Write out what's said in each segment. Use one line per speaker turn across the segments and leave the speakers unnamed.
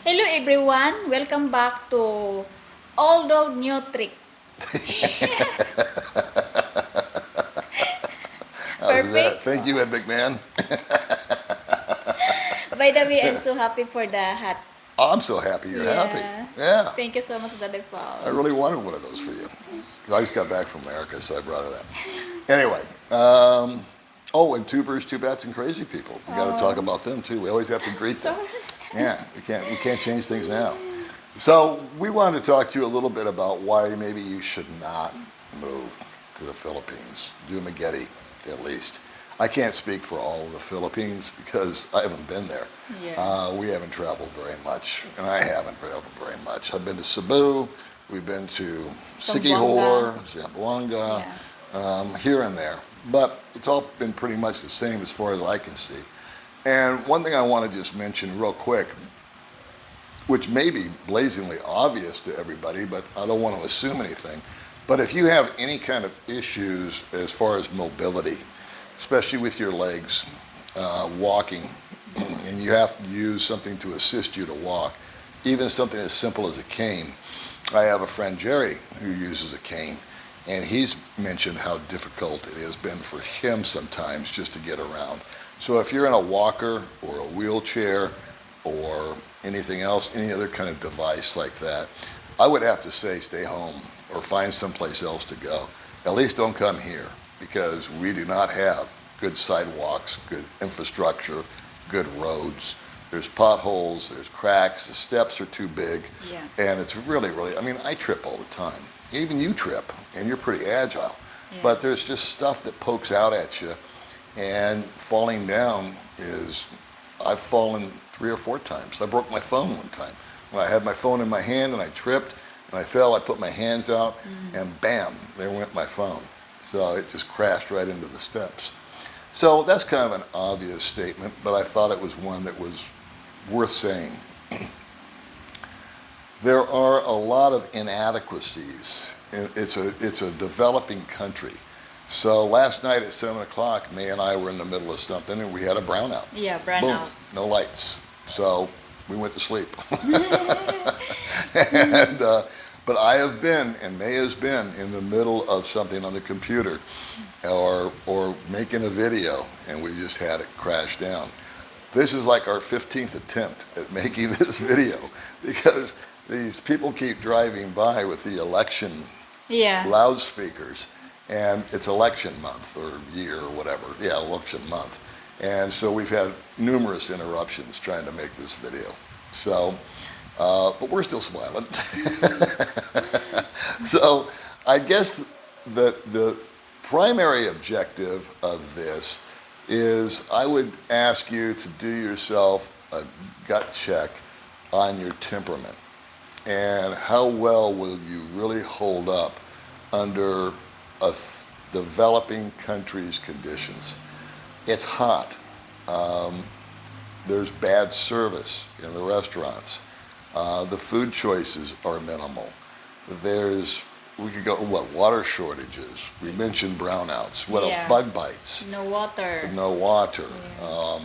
Hello everyone, welcome back to Old Dog New Trick.
How's that?
Perfect.
Thank you, Ed McMahon.
By the way, I'm so happy for the hat.
I'm so happy you're happy.
Yeah.
Yeah,
Thank you so much, Daddy
I
Paul.
really wanted one of those for you. I just got back from America, so I brought it up. Anyway, oh, and tubers, two bats, and crazy people. We got to talk
Oh,
about them too. We always have to greet them.
sorry.
Yeah, we can't change things now. So we wanted to talk to you a little bit about why maybe you should not move to the Philippines. Do Maggetti, at least. I can't speak for all of the Philippines because I haven't been there.
Yeah.
We haven't traveled very much, and I haven't traveled very much. I've been to Cebu, we've been to Siquijor,
Zamboanga.
Zamboanga,
Yeah.
here and there. But it's all been pretty much the same as far as I can see. And one thing I want to just mention real quick, which may be blazingly obvious to everybody, but I don't want to assume anything. But if you have any kind of issues as far as mobility, especially with your legs, walking, and you have to use something to assist you to walk, even something as simple as a cane. I have a friend, Jerry, who uses a cane, and he's mentioned how difficult it has been for him sometimes just to get around. So if you're in a walker or a wheelchair or anything else, any other kind of device like that, I would have to say stay home or find someplace else to go. At least don't come here because we do not have good sidewalks, good infrastructure, good roads. There's potholes, there's cracks, the steps are too big,
Yeah.
and it's really, really, I mean, I trip all the time. Even you trip, and you're pretty agile.
Yeah.
But there's just stuff that pokes out at you, and falling down is, I've fallen 3 or 4 times. I broke my phone one time. When I had my phone in my hand and I tripped and I fell, I put my hands out and bam, there went my phone. So it just crashed right into the steps. So that's kind of an obvious statement, but I thought it was one that was worth saying. There are a lot of inadequacies. It's a developing country. So last night at 7 o'clock, May and I were in the middle of something and we had a brownout.
Yeah, brand
Boom,
out.
no lights. So we went to sleep. and But I have been, and May has been, in the middle of something on the computer or making a video, and we just had it crash down. This is like our 15th attempt at making this video because these people keep driving by with the election
Yeah.
loudspeakers, and it's election month or year or whatever. Yeah, election month. And so we've had numerous interruptions trying to make this video. So, but we're still smiling. So I guess that the primary objective of this is I would ask you to do yourself a gut check on your temperament and how well will you really hold up under a developing country's conditions. It's hot. There's bad service in the restaurants. The food choices are minimal. We could go, water shortages. We mentioned brownouts. What else?
Yeah.
Bug bites.
No water.
No water.
Yeah.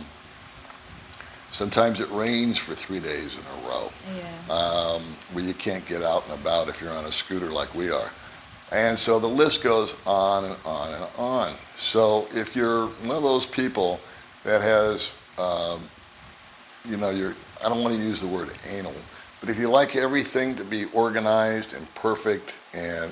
Sometimes it rains for 3 days in a row,
Yeah.
where you can't get out and about if you're on a scooter like we are. And so the list goes on and on and on. So if you're one of those people that has, I don't want to use the word anal, but if you like everything to be organized and perfect and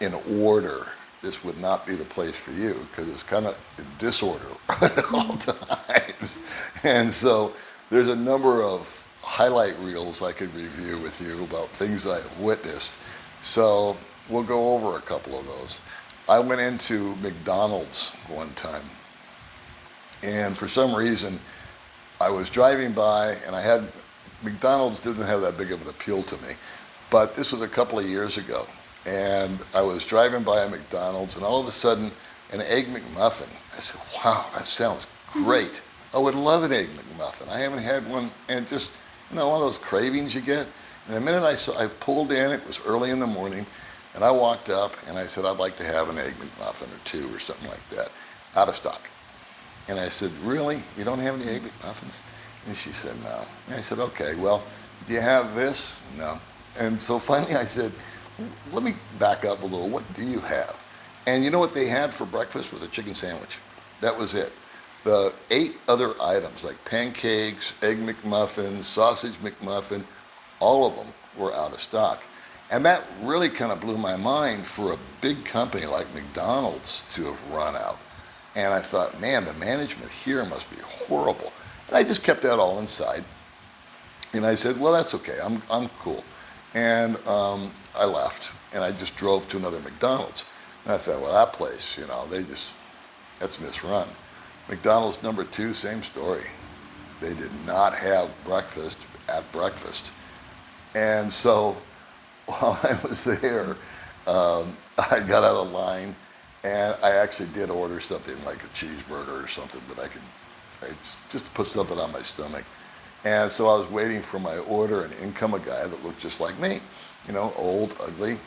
in order, this would not be the place for you because it's kind of in disorder at all times. And so there's a number of highlight reels I could review with you about things I've witnessed. So we'll go over a couple of those. I went into McDonald's one time, and for some reason, I was driving by, and McDonald's didn't have that big of an appeal to me, but this was a couple of years ago, and I was driving by a McDonald's, and all of a sudden, an Egg McMuffin. I said, wow, that sounds great. I would love an Egg McMuffin. I haven't had one, and just, one of those cravings you get. And the minute I pulled in, it was early in the morning, and I walked up, and I said, I'd like to have an Egg McMuffin or two or something like that, out of stock. And I said, really? You don't have any Egg McMuffins? And she said, no. And I said, okay, well, do you have this? No. And so finally I said, let me back up a little. What do you have? And you know what they had for breakfast was a chicken sandwich. That was it. The 8 other items like pancakes, egg McMuffin, sausage McMuffin, all of them were out of stock. And that really kind of blew my mind for a big company like McDonald's to have run out. And I thought, man, the management here must be horrible. And I just kept that all inside. And I said, well, that's okay. I'm cool. And I left. And I just drove to another McDonald's. And I thought, well, that place, that's misrun. McDonald's number 2, same story. They did not have breakfast at breakfast. And so while I was there, I got out of line, and I actually did order something like a cheeseburger or something that I just to put something on my stomach. And so I was waiting for my order, and in come a guy that looked just like me, old, ugly.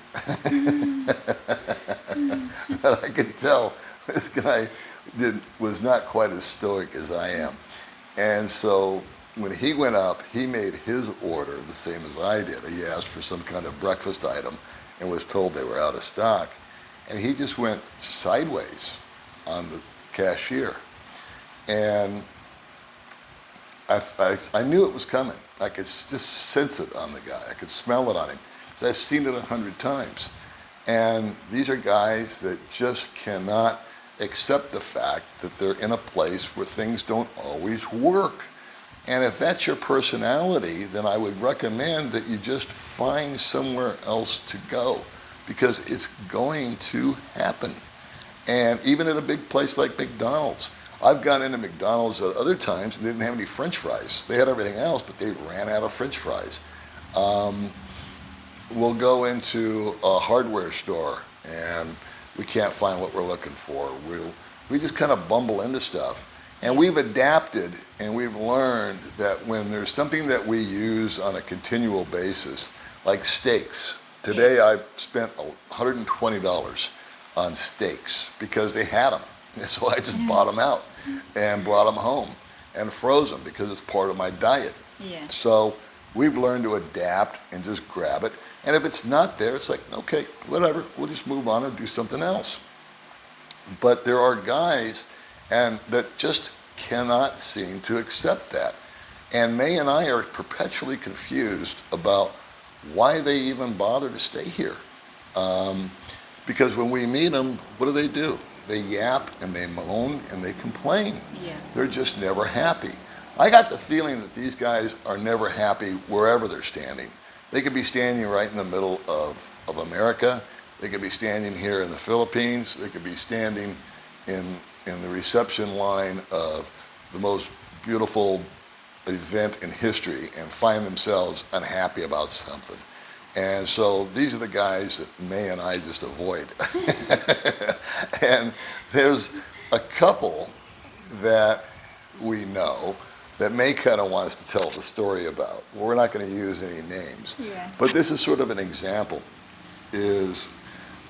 But I could tell this guy was not quite as stoic as I am. And so when he went up, he made his order the same as I did. He asked for some kind of breakfast item and was told they were out of stock. And he just went sideways on the cashier. And I knew it was coming. I could just sense it on the guy. I could smell it on him. So I've seen it 100 times. And these are guys that just cannot accept the fact that they're in a place where things don't always work. And if that's your personality, then I would recommend that you just find somewhere else to go, because it's going to happen. And even at a big place like McDonald's, I've gone into McDonald's at other times and they didn't have any French fries. They had everything else, but they ran out of French fries. We'll go into a hardware store and we can't find what we're looking for. We just kind of bumble into stuff. And we've adapted and we've learned that when there's something that we use on a continual basis, like steaks. Today I spent $120 on steaks because they had them. And so I just bought them out and brought them home and froze them because it's part of my diet.
Yeah.
So we've learned to adapt and just grab it. And if it's not there, it's like, okay, whatever, we'll just move on and do something else. But there are guys that just cannot seem to accept that. And May and I are perpetually confused about why they even bother to stay here. Because when we meet them, what do? They yap and they moan and they complain.
Yeah.
They're just never happy. I got the feeling that these guys are never happy wherever they're standing. They could be standing right in the middle of America. They could be standing here in the Philippines. They could be standing in the reception line of the most beautiful event in history and find themselves unhappy about something. And so these are the guys that May and I just avoid. And there's a couple that we know that May kind of wants to tell the story about. We're not going to use any names.
Yeah.
But this is sort of an example. There's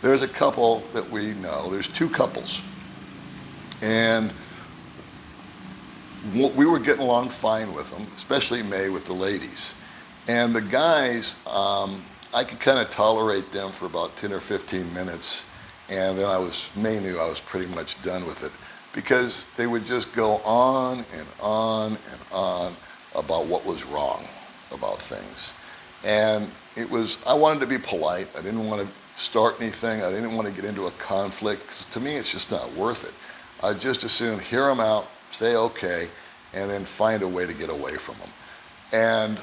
a couple that we know. There's 2 couples. And we were getting along fine with them, especially May with the ladies. And the guys, I could kind of tolerate them for about 10 or 15 minutes. And then May knew I was pretty much done with it, because they would just go on and on and on about what was wrong about things. And I wanted to be polite. I didn't want to start anything. I didn't want to get into a conflict, because to me it's just not worth it. I'd just as soon hear them out, say okay, and then find a way to get away from them. And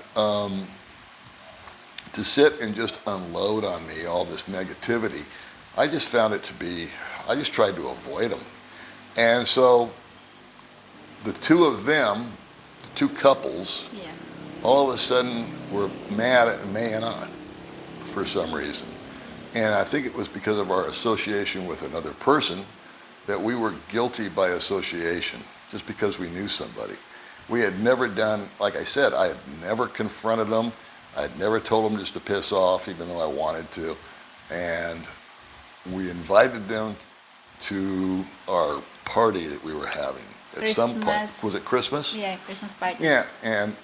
to sit and just unload on me all this negativity, I just found it to be, I just tried to avoid them. And so the 2 of them, the 2 couples, all of a sudden were mad at May and I for some reason. And I think it was because of our association with another person, that we were guilty by association, just because we knew somebody. We had never done, like I said, I had never confronted them. I had never told them just to piss off, even though I wanted to. And we invited them to our party that we were having. at some point.
Christmas.
Was it Christmas?
Yeah, Christmas party.
Yeah, and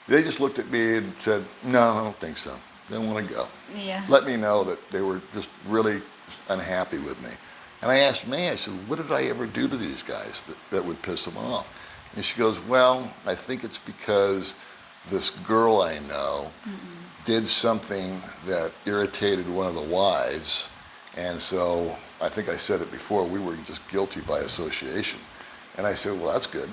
they just looked at me and said, no, I don't think so. They don't want to go.
Yeah.
Let me know that they were just really unhappy with me. And I asked May, I said, what did I ever do to these guys that would piss them off? And she goes, well, I think it's because this girl I know did something that irritated one of the wives. And so I think I said it before, we were just guilty by association. And I said, well, that's good.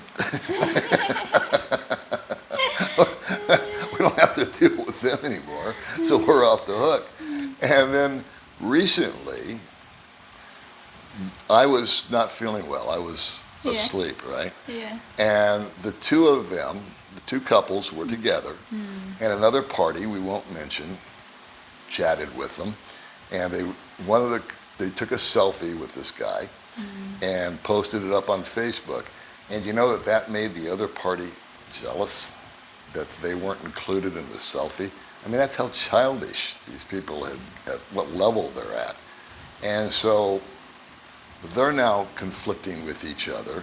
We don't have to deal with them anymore, so we're off the hook. And then recently, I was not feeling well. I was
Yeah.
asleep, right?
Yeah.
And the two of them, the two couples were together, and another party we won't mention chatted with them, and they took a selfie with this guy and posted it up on Facebook. And you know that made the other party jealous that they weren't included in the selfie. I mean, that's how childish these people at what level they're at. And so they're now conflicting with each other,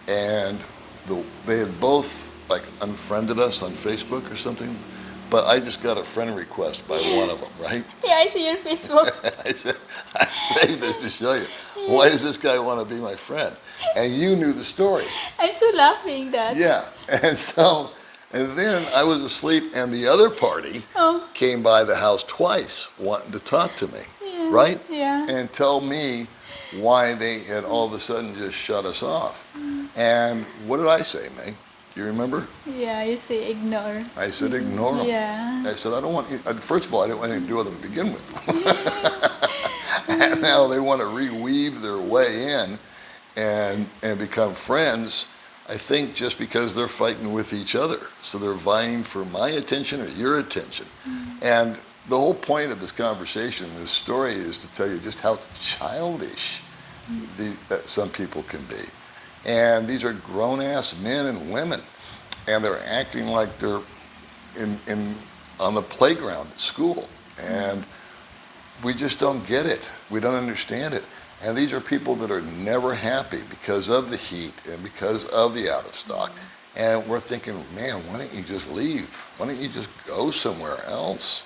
and they had both like unfriended us on Facebook or something, but I just got a friend request by one of them, right?
Yeah, I see your Facebook.
I said, I saved this to show you. Why does this guy want to be my friend? And you knew the story.
I'm so laughing that.
Yeah, and then I was asleep, and the other party
Oh.
came by the house twice wanting to talk to me,
Yeah.
right?
Yeah.
And tell me why they had all of a sudden just shut us off. And what did I say, May? Do you remember?
Yeah, you say ignore.
I said, ignore them.
Yeah.
I said, I don't want you, first of all, I didn't want anything to do with them to begin with. And now they want to reweave their way in and become friends, I think just because they're fighting with each other. So they're vying for my attention or your attention. And the whole point of this conversation, this story, is to tell you just how childish that some people can be. And these are grown-ass men and women, and they're acting like they're on the playground at school. And we just don't get it. We don't understand it. And these are people that are never happy because of the heat and because of the out of stock. And we're thinking, man, why don't you just leave? Why don't you just go somewhere else?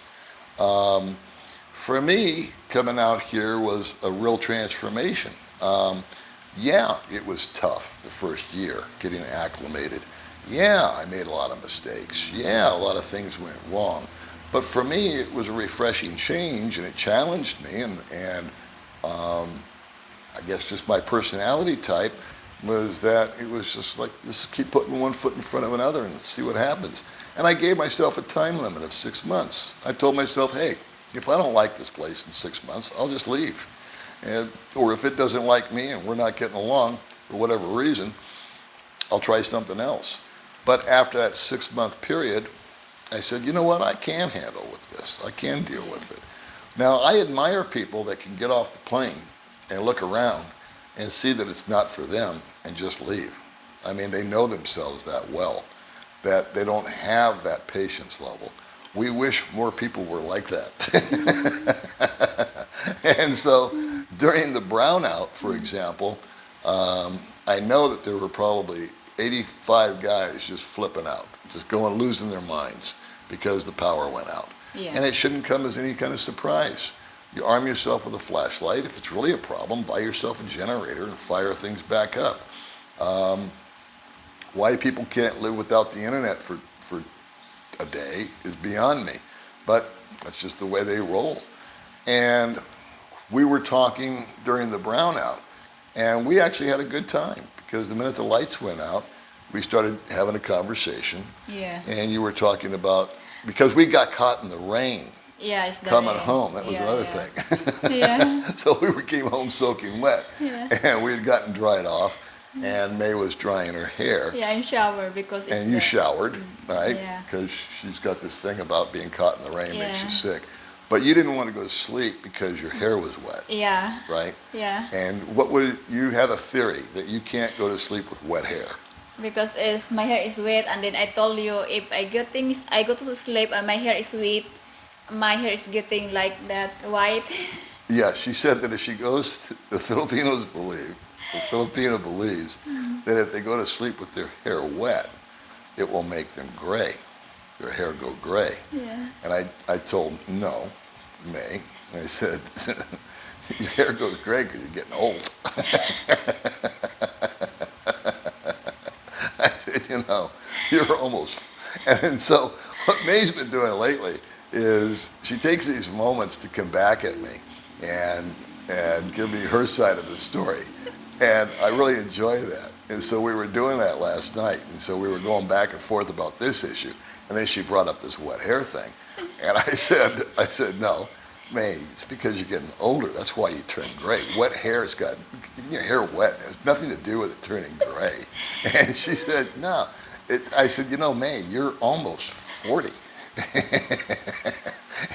For me, coming out here was a real transformation. Yeah, it was tough the first year, getting acclimated. Yeah, I made a lot of mistakes. Yeah, a lot of things went wrong. But for me, it was a refreshing change, and it challenged me. And I guess just my personality type was that it was just like, just keep putting one foot in front of another and see what happens. And I gave myself a time limit of 6 months. I told myself, hey, if I don't like this place in 6 months, I'll just leave. Or if it doesn't like me and we're not getting along for whatever reason, I'll try something else. But after that 6 month period, I said, you know what, I can handle with this. I can deal with it. Now, I admire people that can get off the plane and look around and see that it's not for them and just leave. I mean, they know themselves that well, that they don't have that patience level. We wish more people were like that. And so during the brownout, for example, I know that there were probably 85 guys just flipping out, just losing their minds because the power went out.
Yeah.
And it shouldn't come as any kind of surprise. You arm yourself with a flashlight. If it's really a problem, buy yourself a generator and fire things back up. Why people can't live without the internet for a day is beyond me. But that's just the way they roll. And we were talking during the brownout, and we actually had a good time because the minute the lights went out, we started having a conversation.
Yeah.
And you were talking about, because we got caught in the rain
Yeah, it's the
coming
rain.
home. That was
Yeah,
another
yeah.
thing.
Yeah.
So we came home soaking wet.
Yeah.
And we had gotten dried off, and May was drying her hair.
Yeah, I'm shower because it's
And you showered, right?
Yeah.
Because she's got this thing about being caught in the rain makes
Yeah.
you sick. But you didn't want to go to sleep because your hair was wet,
Yeah.
right?
Yeah.
And you had a theory that you can't go to sleep with wet hair.
Because my hair is wet, and then I told you if I go to sleep and my hair is wet, my hair is getting like that white.
Yeah, she said that if she goes, the Filipino believes that if they go to sleep with their hair wet, it will make them gray. Their hair go gray.
Yeah.
And I told no, May. And I said, your hair goes gray because you're getting old. I said, you're almost. And so what May's been doing lately is she takes these moments to come back at me and give me her side of the story. And I really enjoy that. And so we were doing that last night. And so we were going back and forth about this issue. And then she brought up this wet hair thing. And I said, no, May, it's because you're getting older. That's why you turn gray. Wet hair's got, getting your hair wet has nothing to do with it turning gray. And she said, no. I said, May, you're almost 40.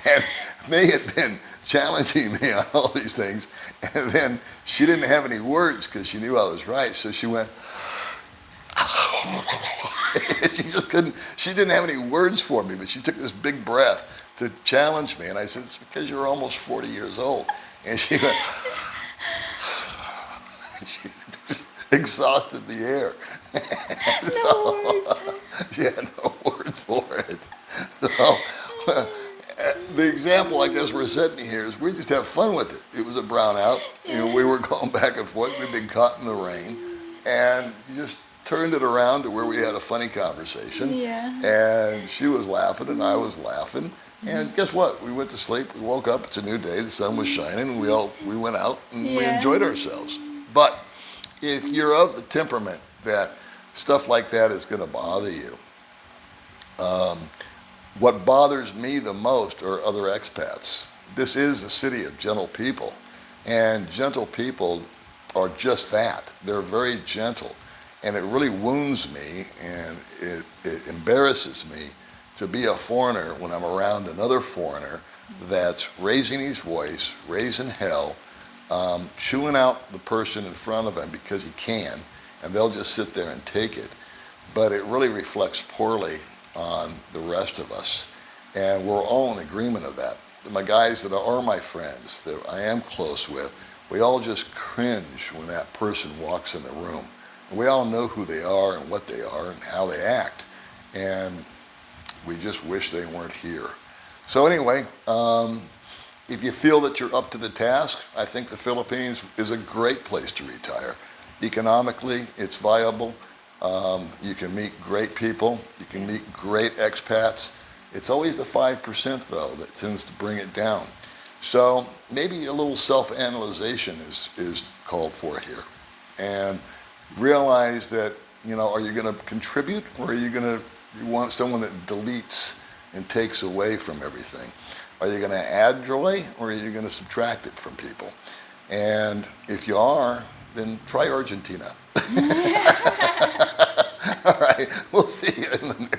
And May had been challenging me on all these things. And then she didn't have any words because she knew I was right. So she went, she just couldn't, she didn't have any words for me, but she took this big breath to challenge me. And I said, it's because you're almost 40 years old. And she went, she just exhausted the air.
No words.
She had no word for it. So, the example, I guess, we're setting here is we just have fun with it. It was a brownout. We were going back and forth. We'd been caught in the rain. And you just turned it around to where we had a funny conversation.
Yeah.
And she was laughing and I was laughing. And guess what? We went to sleep. We woke up. It's a new day. The sun was shining. And we went out and we enjoyed ourselves. But if you're of the temperament that stuff like that is going to bother you, what bothers me the most are other expats. This is a city of gentle people. And gentle people are just that. They're very gentle. And it really wounds me and it embarrasses me to be a foreigner when I'm around another foreigner that's raising his voice, raising hell, chewing out the person in front of him because he can, and they'll just sit there and take it. But it really reflects poorly on the rest of us. And we're all in agreement of that. My guys that are my friends, that I am close with, we all just cringe when that person walks in the room. We all know who they are and what they are and how they act. And we just wish they weren't here. So anyway, if you feel that you're up to the task, I think the Philippines is a great place to retire. Economically, it's viable. You can meet great people. You can meet great expats. It's always the 5%, though, that tends to bring it down. So maybe a little self-analyzation is called for here. And realize that, are you going to contribute or are you want someone that deletes and takes away from everything? Are you going to add joy or are you going to subtract it from people? And if you are, then try Argentina. All right, we'll see you in the